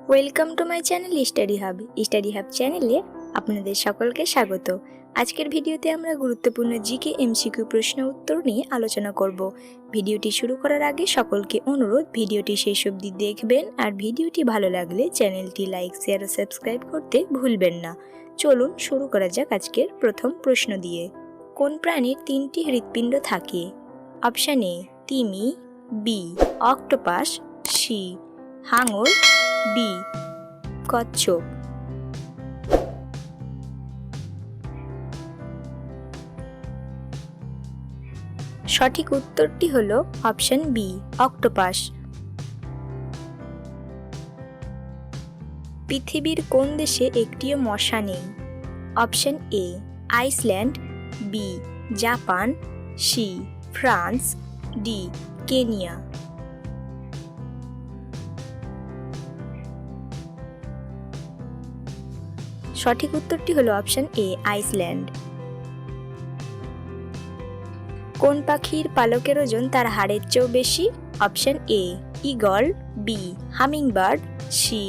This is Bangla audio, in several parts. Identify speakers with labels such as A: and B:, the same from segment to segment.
A: Welcome to my channel study hub চ্যানেলে আপনাদের সকলকে স্বাগত। আজকের ভিডিওতে আমরা গুরুত্বপূর্ণ জিকে এমসিকিউ প্রশ্ন উত্তর নিয়ে আলোচনা করব। ভিডিওটি শুরু করার আগে সকলকে অনুরোধ, ভিডিওটি শেষ অবধি দেখবেন আর ভিডিওটি ভালো লাগলে চ্যানেলটি লাইক, শেয়ার ও সাবস্ক্রাইব করতে ভুলবেন না। চলুন শুরু করা যাক আজকের প্রথম প্রশ্ন দিয়ে। কোন প্রাণীর 3টি হৃৎপিণ্ড থাকে? অপশন এ তিমি, বি অক্টোপাস, সি হাঙর, বি কচ্ছপ। সঠিক উত্তরটি হলো অপশন বি অক্টোপাস। পৃথিবীর কোন দেশে একটিও মশা নেই? Option A Iceland, B Japan, C France, D Kenya. সঠিক উত্তরটি হলো অপশন এ আইসল্যান্ড। কোন পাখির পালকের ওজন তার হাড়ের চেয়েও বেশি? Option A eagle, B hummingbird, C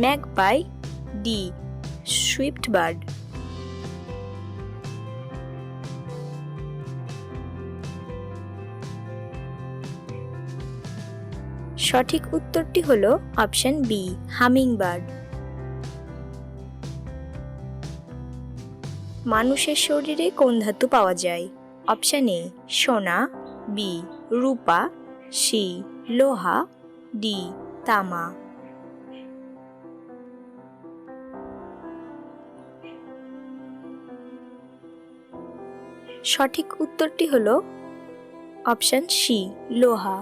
A: magpie, D swift bird. সঠিক উত্তরটি হলো অপশন বি হামিংবার্ড। মানুষের শরীরে কোন ধাতু পাওয়া যায়? অপশন এ সোনা, বি রূপা, সি লোহা, ডি তামা। সঠিক উত্তরটি হলো অপশন সি লোহা।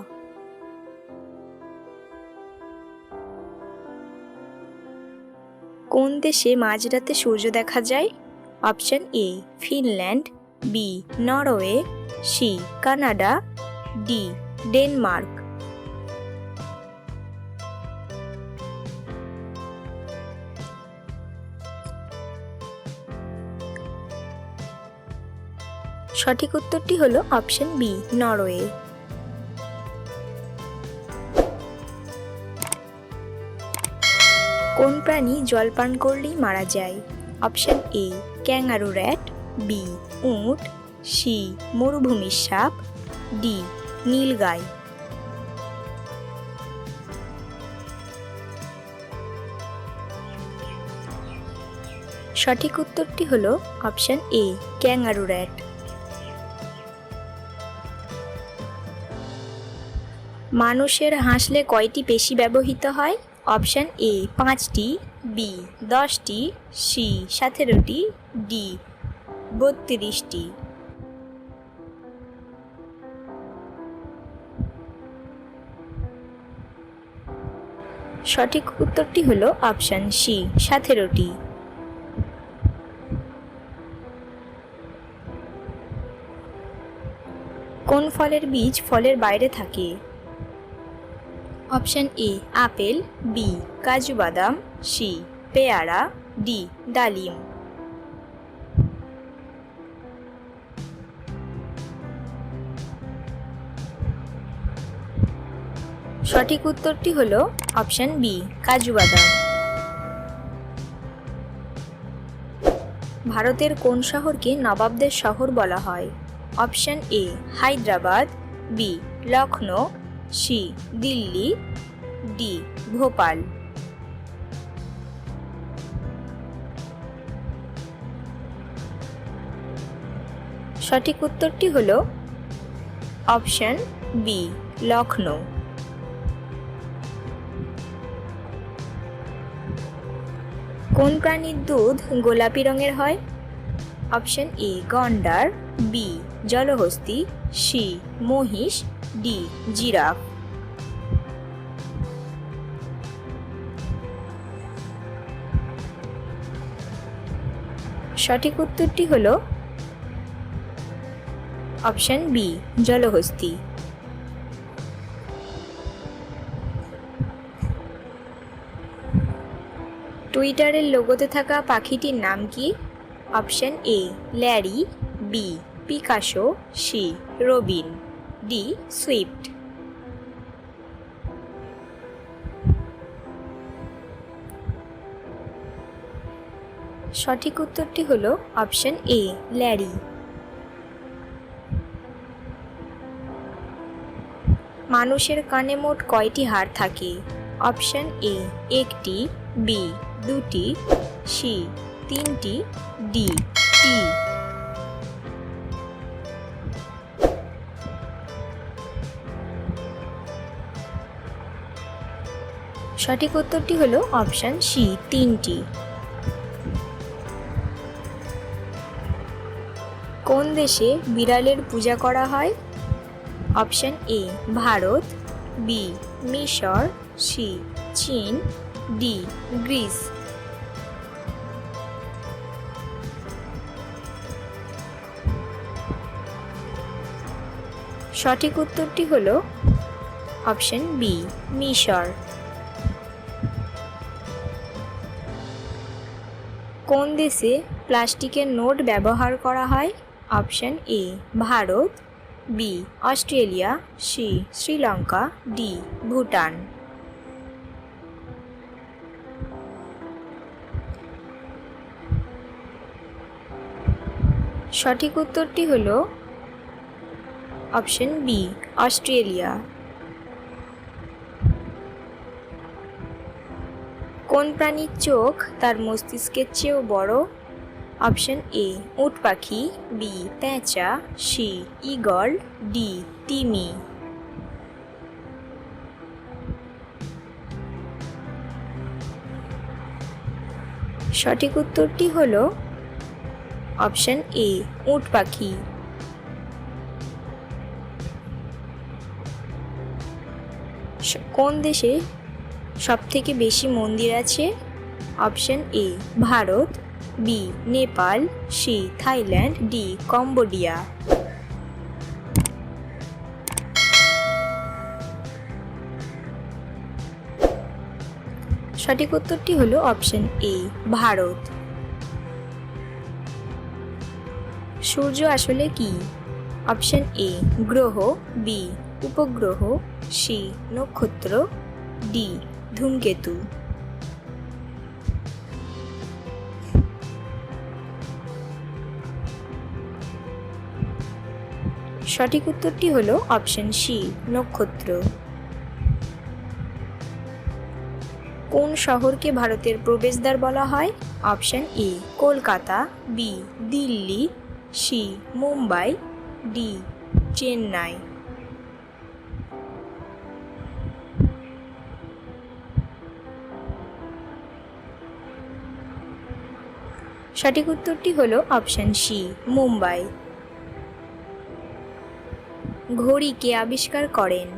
A: কোন দেশে মাঝরাতে সূর্য দেখা যায়? Option A Finland, B Norway, C Canada, D Denmark. সঠিক উত্তরটি হলো অপশন বি নরওয়ে। কোন প্রাণী জল পান করলেই মারা যায়? Option A kangaroo rat, B উট, সি মরুভূমির সাপ, ডি নীলগাই। সঠিক উত্তরটি হলো অপশন এ ক্যাঙ্গারু র্যাট। মানুষের হাসলে কয়টি পেশি ব্যবহৃত হয়? অপশন এ 5টি, বি 10টি, সি 17টি, ডি 32টি। সঠিক উত্তরটি হলো অপশন সি 17টি। কোন ফলের বীজ ফলের বাইরে থাকে? অপশন এ আপেল, বি কাজু বাদাম, সি পেয়ারা, ডি ডালিম। সঠিক উত্তরটি হলো অপশন বি কাজু বাদাম। ভারতের কোন শহরকে নবাবদের শহর বলা হয়? Option A Hyderabad, B Lucknow, C Delhi, D Bhopal. সঠিক উত্তরটি হলো অপশন বি লখনৌ। কোন প্রাণীর দুধ গোলাপি রঙের হয়? অপশন এ গন্ডার, বি জলহস্তী, সি মহিষ, ডি জিরাফ। সঠিক উত্তরটি হলো অপশন বি জলহস্তী। টুইটারের লোগোতে থাকা পাখিটির নাম কি? Option A Larry, B Picasso, C Robin, D Swift. সঠিক উত্তরটি হলো অপশন এ ল্যারি। মানুষের কানে মোট কয়টি হাড় থাকে? অপশন এ একটি, বি দুটি, সি তিনটি, ডি টি। সঠিক উত্তরটি হলো অপশন সি তিনটি। কোন দেশে বিড়ালের পূজা করা হয়? অপশন এ ভারত, বি মিশর, সি চীন, ডি গ্রিস। সঠিক উত্তরটি হলো অপশন বি মিশর। কোন দেশে প্লাস্টিকের নোট ব্যবহার করা হয়? Option A Bharat, B Australia, C Sri Lanka, D Bhutan. সঠিক উত্তরটি হলো অপশন বি অস্ট্রেলিয়া। কোন প্রাণীর চোখ তার মস্তিষ্কের চেয়েও বড়? অপশন এ উট পাখি, বি পেঁচা, সি ঈগল, ডি তিমি। সঠিক উত্তরটি হলো অপশন এ উট পাখি। কোন দেশে সবথেকে বেশি মন্দির আছে? Option A Bharat, B Nepal, C Thailand, D Cambodia. সঠিক উত্তরটি হলো অপশন এ ভারত। সূর্য আসলে কি? অপশন এ গ্রহ, বি উপগ্রহ, সি নক্ষত্র, ডি ধূমকেতু। সঠিক উত্তরটি হলো অপশন সি নক্ষত্র। কোন শহরকে ভারতের প্রবেশদ্বার বলা হয়? Option A Kolkata, B Delhi, C Mumbai, D Chennai. সঠিক উত্তরটি হলো অপশন সি মুম্বাই। ঘড়ি কে আবিষ্কার করেন?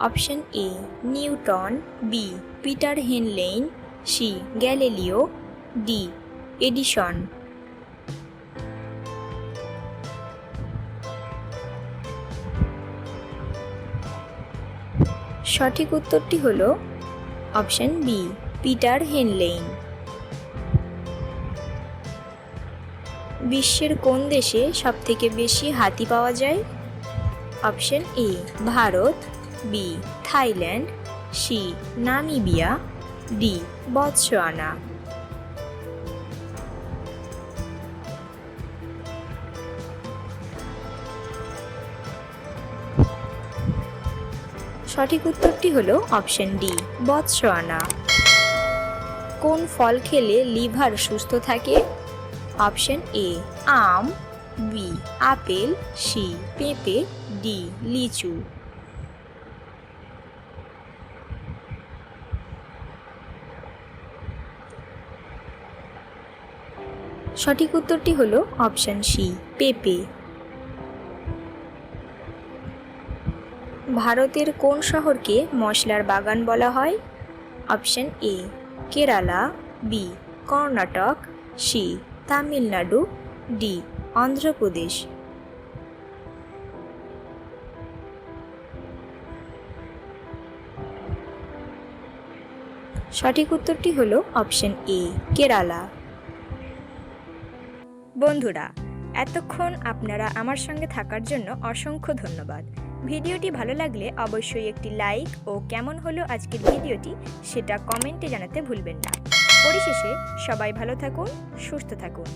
A: Option A Newton, B Peter Henlein, C Galileo, D Edison. সঠিক উত্তরটি হলো অপশন বি পিটার হেনলেইন। বিশ্বের কোন দেশে সবথেকে বেশি হাতি পাওয়া যায়? Option A Bharat, B Thailand, C Namibia, D Botswana. সঠিক উত্তরটি হলো অপশন ডি বতসোয়ানা। কোন ফল খেলে লিভার সুস্থ থাকে? অপশন এ আম, বি আপেল, সি পেঁপে, ডি লিচু। সঠিক উত্তরটি হলো অপশন সি পেঁপে। ভারতের কোন শহরকে মশলার বাগান বলা হয়? Option A Kerala, B Karnataka, C Tamil Nadu, D Andhra Pradesh. সঠিক উত্তরটি হলো অপশন এ কেরালা। বন্ধুরা, এতক্ষণ আপনারা আমার সঙ্গে থাকার জন্য অসংখ্য ধন্যবাদ। ভিডিওটি ভালো লাগলে অবশ্যই একটি লাইক ও কেমন হলো আজকের ভিডিওটি সেটা কমেন্টে জানাতে ভুলবেন না। পরিশেষে সবাই ভালো থাকুন, সুস্থ থাকুন।